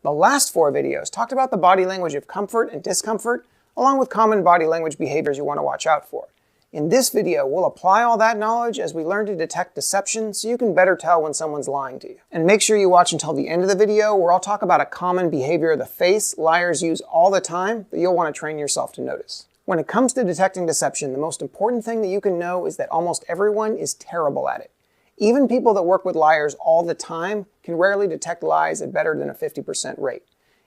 The last 4 videos talked about the body language of comfort and discomfort, along with common body language behaviors you want to watch out for. In this video, we'll apply all that knowledge as we learn to detect deception so you can better tell when someone's lying to you. And make sure you watch until the end of the video where I'll talk about a common behavior of the face liars use all the time that you'll want to train yourself to notice. When it comes to detecting deception, the most important thing that you can know is that almost everyone is terrible at it. Even people that work with liars all the time can rarely detect lies at better than a 50% rate.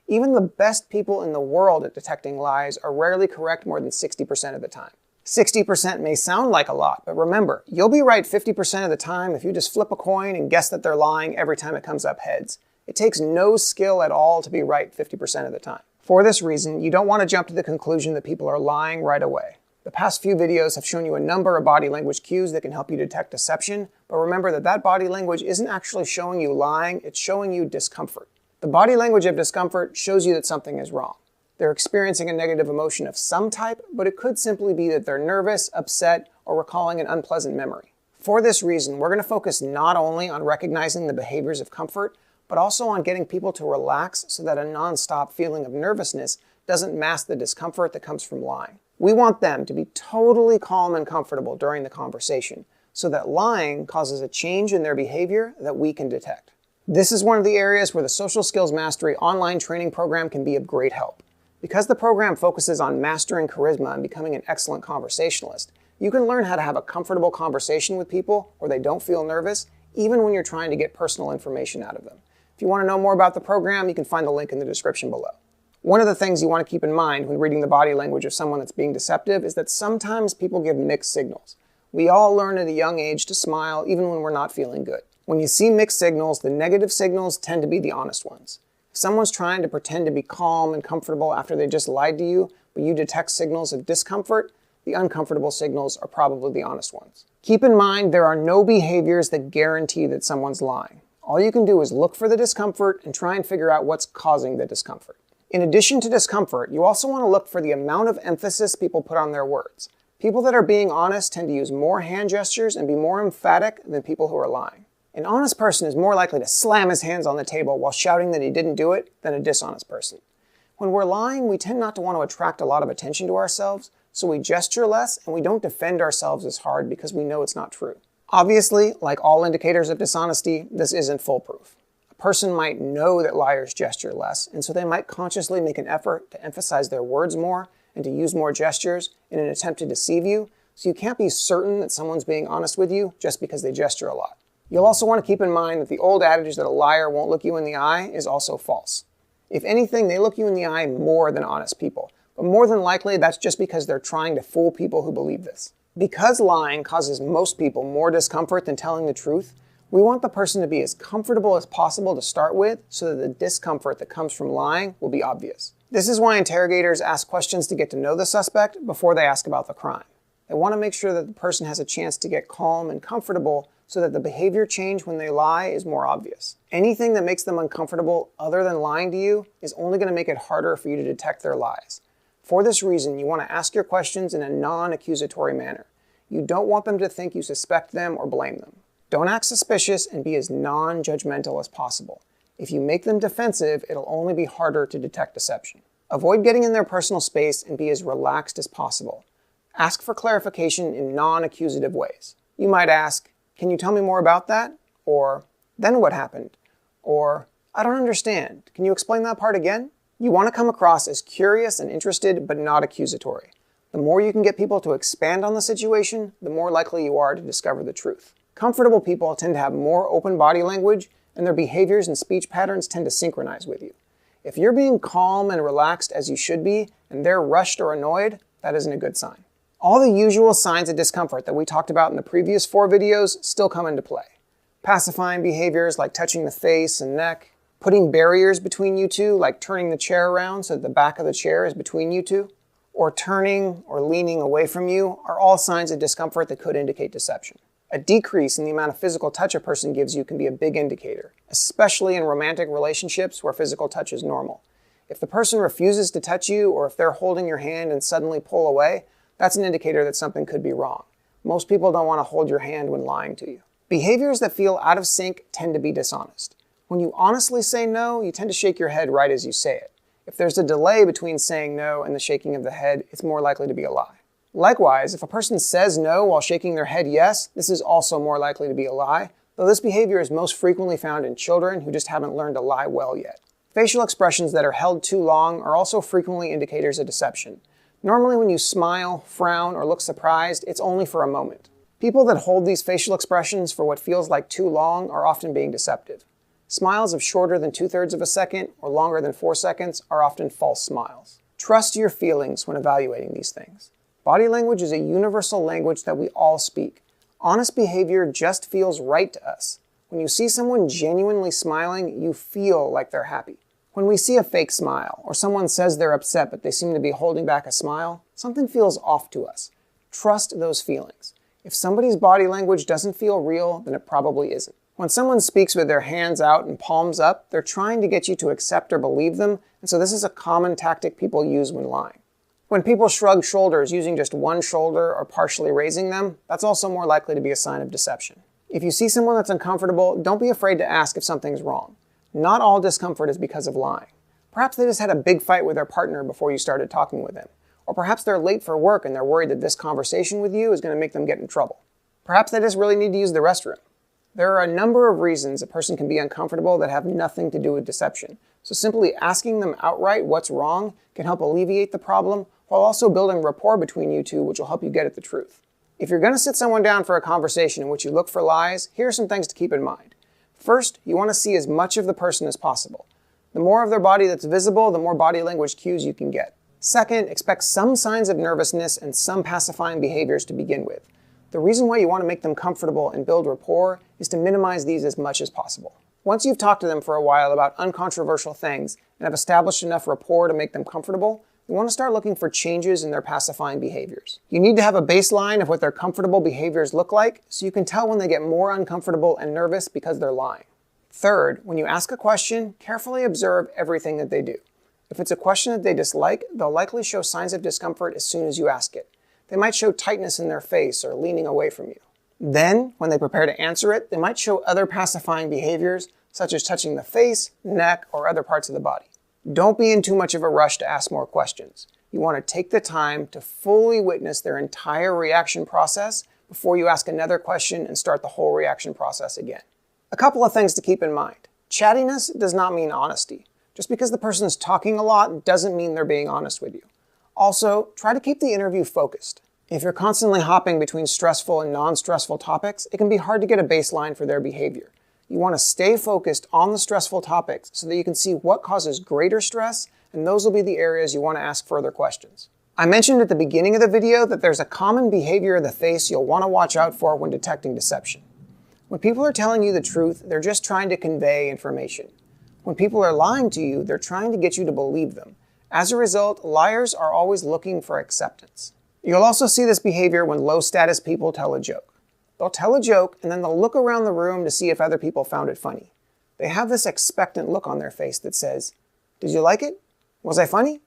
Even the best people in the world at detecting lies are rarely correct more than 60% of the time. 60% may sound like a lot, but remember, you'll be right 50% of the time if you just flip a coin and guess that they're lying every time it comes up heads. It takes no skill at all to be right 50% of the time. For this reason, you don't want to jump to the conclusion that people are lying right away. The past few videos have shown you a number of body language cues that can help you detect deception, but remember that body language isn't actually showing you lying, it's showing you discomfort. The body language of discomfort shows you that something is wrong. They're experiencing a negative emotion of some type, but it could simply be that they're nervous, upset, or recalling an unpleasant memory. For this reason, we're going to focus not only on recognizing the behaviors of comfort, but also on getting people to relax so that a non-stop feeling of nervousness doesn't mask the discomfort that comes from lying. We want them to be totally calm and comfortable during the conversation, so that lying causes a change in their behavior that we can detect. This is one of the areas where the Social Skills Mastery online training program can be of great help. Because the program focuses on mastering charisma and becoming an excellent conversationalist, you can learn how to have a comfortable conversation with people where they don't feel nervous, even when you're trying to get personal information out of them. If you want to know more about the program, you can find the link in the description below. One of the things you want to keep in mind when reading the body language of someone that's being deceptive is that sometimes people give mixed signals. We all learn at a young age to smile even when we're not feeling good. When you see mixed signals, the negative signals tend to be the honest ones. If someone's trying to pretend to be calm and comfortable after they just lied to you, but you detect signals of discomfort, the uncomfortable signals are probably the honest ones. Keep in mind, there are no behaviors that guarantee that someone's lying. All you can do is look for the discomfort and try and figure out what's causing the discomfort. In addition to discomfort, you also want to look for the amount of emphasis people put on their words. People that are being honest tend to use more hand gestures and be more emphatic than people who are lying. An honest person is more likely to slam his hands on the table while shouting that he didn't do it than a dishonest person. When we're lying, we tend not to want to attract a lot of attention to ourselves, so we gesture less and we don't defend ourselves as hard because we know it's not true. Obviously, like all indicators of dishonesty, this isn't foolproof. A person might know that liars gesture less, and so they might consciously make an effort to emphasize their words more and to use more gestures in an attempt to deceive you, so you can't be certain that someone's being honest with you just because they gesture a lot. You'll also want to keep in mind that the old adage that a liar won't look you in the eye is also false. If anything, they look you in the eye more than honest people, but more than likely that's just because they're trying to fool people who believe this. Because lying causes most people more discomfort than telling the truth, we want the person to be as comfortable as possible to start with so that the discomfort that comes from lying will be obvious. This is why interrogators ask questions to get to know the suspect before they ask about the crime. They want to make sure that the person has a chance to get calm and comfortable so that the behavior change when they lie is more obvious. Anything that makes them uncomfortable other than lying to you is only going to make it harder for you to detect their lies. For this reason, you want to ask your questions in a non-accusatory manner. You don't want them to think you suspect them or blame them. Don't act suspicious and be as non-judgmental as possible. If you make them defensive, it'll only be harder to detect deception. Avoid getting in their personal space and be as relaxed as possible. Ask for clarification in non-accusative ways. You might ask, "Can you tell me more about that?" Or, "Then what happened?" Or, "I don't understand. Can you explain that part again?" You want to come across as curious and interested, but not accusatory. The more you can get people to expand on the situation, the more likely you are to discover the truth. Comfortable people tend to have more open body language, and their behaviors and speech patterns tend to synchronize with you. If you're being calm and relaxed as you should be, and they're rushed or annoyed, that isn't a good sign. All the usual signs of discomfort that we talked about in the previous 4 videos still come into play. Pacifying behaviors like touching the face and neck, putting barriers between you two, like turning the chair around so that the back of the chair is between you two, or turning or leaning away from you are all signs of discomfort that could indicate deception. A decrease in the amount of physical touch a person gives you can be a big indicator, especially in romantic relationships where physical touch is normal. If the person refuses to touch you, or if they're holding your hand and suddenly pull away, that's an indicator that something could be wrong. Most people don't want to hold your hand when lying to you. Behaviors that feel out of sync tend to be dishonest. When you honestly say no, you tend to shake your head right as you say it. If there's a delay between saying no and the shaking of the head, it's more likely to be a lie. Likewise, if a person says no while shaking their head yes, this is also more likely to be a lie, though this behavior is most frequently found in children who just haven't learned to lie well yet. Facial expressions that are held too long are also frequently indicators of deception. Normally when you smile, frown, or look surprised, it's only for a moment. People that hold these facial expressions for what feels like too long are often being deceptive. Smiles of shorter than 2/3 of a second or longer than 4 seconds are often false smiles. Trust your feelings when evaluating these things. Body language is a universal language that we all speak. Honest behavior just feels right to us. When you see someone genuinely smiling, you feel like they're happy. When we see a fake smile, or someone says they're upset but they seem to be holding back a smile, something feels off to us. Trust those feelings. If somebody's body language doesn't feel real, then it probably isn't. When someone speaks with their hands out and palms up, they're trying to get you to accept or believe them, and so this is a common tactic people use when lying. When people shrug shoulders using just one shoulder or partially raising them, that's also more likely to be a sign of deception. If you see someone that's uncomfortable, don't be afraid to ask if something's wrong. Not all discomfort is because of lying. Perhaps they just had a big fight with their partner before you started talking with them. Or perhaps they're late for work and they're worried that this conversation with you is going to make them get in trouble. Perhaps they just really need to use the restroom. There are a number of reasons a person can be uncomfortable that have nothing to do with deception. So simply asking them outright what's wrong can help alleviate the problem while also building rapport between you two, which will help you get at the truth. If you're going to sit someone down for a conversation in which you look for lies, here are some things to keep in mind. First, you want to see as much of the person as possible. The more of their body that's visible, the more body language cues you can get. Second, expect some signs of nervousness and some pacifying behaviors to begin with. The reason why you want to make them comfortable and build rapport is to minimize these as much as possible. Once you've talked to them for a while about uncontroversial things and have established enough rapport to make them comfortable, you want to start looking for changes in their pacifying behaviors. You need to have a baseline of what their comfortable behaviors look like so you can tell when they get more uncomfortable and nervous because they're lying. Third, when you ask a question, carefully observe everything that they do. If it's a question that they dislike, they'll likely show signs of discomfort as soon as you ask it. They might show tightness in their face or leaning away from you. Then, when they prepare to answer it, they might show other pacifying behaviors, such as touching the face, neck, or other parts of the body. Don't be in too much of a rush to ask more questions. You want to take the time to fully witness their entire reaction process before you ask another question and start the whole reaction process again. A couple of things to keep in mind. Chattiness does not mean honesty. Just because the person is talking a lot doesn't mean they're being honest with you. Also, try to keep the interview focused. If you're constantly hopping between stressful and non-stressful topics, it can be hard to get a baseline for their behavior. You want to stay focused on the stressful topics so that you can see what causes greater stress, and those will be the areas you want to ask further questions. I mentioned at the beginning of the video that there's a common behavior of the face you'll want to watch out for when detecting deception. When people are telling you the truth, they're just trying to convey information. When people are lying to you, they're trying to get you to believe them. As a result, liars are always looking for acceptance. You'll also see this behavior when low-status people tell a joke. They'll tell a joke and then they'll look around the room to see if other people found it funny. They have this expectant look on their face that says, "Did you like it? Was I funny?"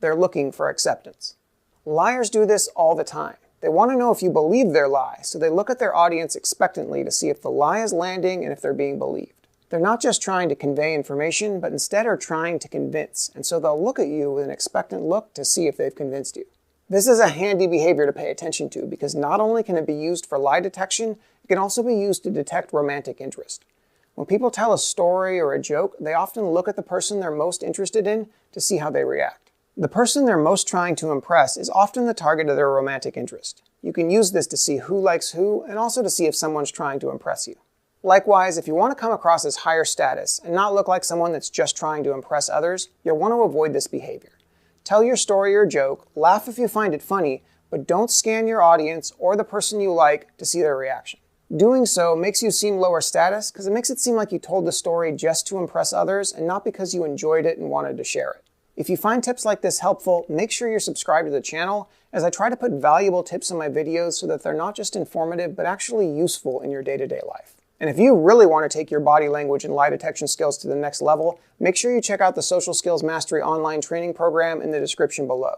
They're looking for acceptance. Liars do this all the time. They want to know if you believe their lie, so they look at their audience expectantly to see if the lie is landing and if they're being believed. They're not just trying to convey information, but instead are trying to convince, and so they'll look at you with an expectant look to see if they've convinced you. This is a handy behavior to pay attention to because not only can it be used for lie detection, it can also be used to detect romantic interest. When people tell a story or a joke, they often look at the person they're most interested in to see how they react. The person they're most trying to impress is often the target of their romantic interest. You can use this to see who likes who and also to see if someone's trying to impress you. Likewise, if you want to come across as higher status and not look like someone that's just trying to impress others, you'll want to avoid this behavior. Tell your story or joke, laugh if you find it funny, but don't scan your audience or the person you like to see their reaction. Doing so makes you seem lower status because it makes it seem like you told the story just to impress others and not because you enjoyed it and wanted to share it. If you find tips like this helpful, make sure you're subscribed to the channel as I try to put valuable tips in my videos so that they're not just informative but actually useful in your day-to-day life. And if you really want to take your body language and lie detection skills to the next level, make sure you check out the Social Skills Mastery online training program in the description below.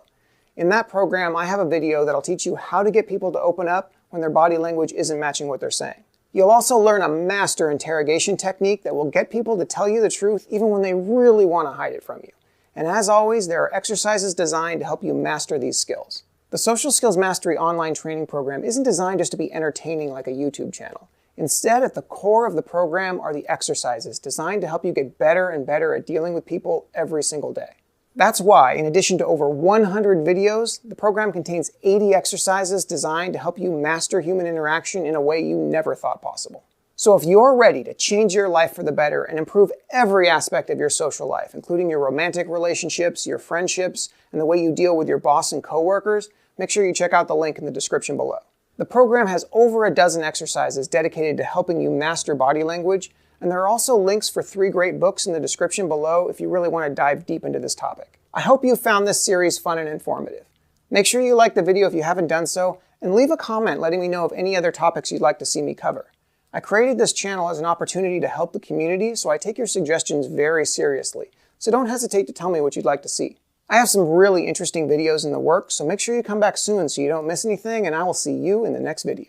In that program, I have a video that'll teach you how to get people to open up when their body language isn't matching what they're saying. You'll also learn a master interrogation technique that will get people to tell you the truth even when they really want to hide it from you. And as always, there are exercises designed to help you master these skills. The Social Skills Mastery online training program isn't designed just to be entertaining like a YouTube channel. Instead, at the core of the program are the exercises designed to help you get better and better at dealing with people every single day. That's why, in addition to over 100 videos, the program contains 80 exercises designed to help you master human interaction in a way you never thought possible. So if you're ready to change your life for the better and improve every aspect of your social life, including your romantic relationships, your friendships, and the way you deal with your boss and coworkers, make sure you check out the link in the description below. The program has over a dozen exercises dedicated to helping you master body language, and there are also links for 3 great books in the description below if you really want to dive deep into this topic. I hope you found this series fun and informative. Make sure you like the video if you haven't done so, and leave a comment letting me know of any other topics you'd like to see me cover. I created this channel as an opportunity to help the community, so I take your suggestions very seriously, so don't hesitate to tell me what you'd like to see. I have some really interesting videos in the works, so make sure you come back soon so you don't miss anything, and I will see you in the next video.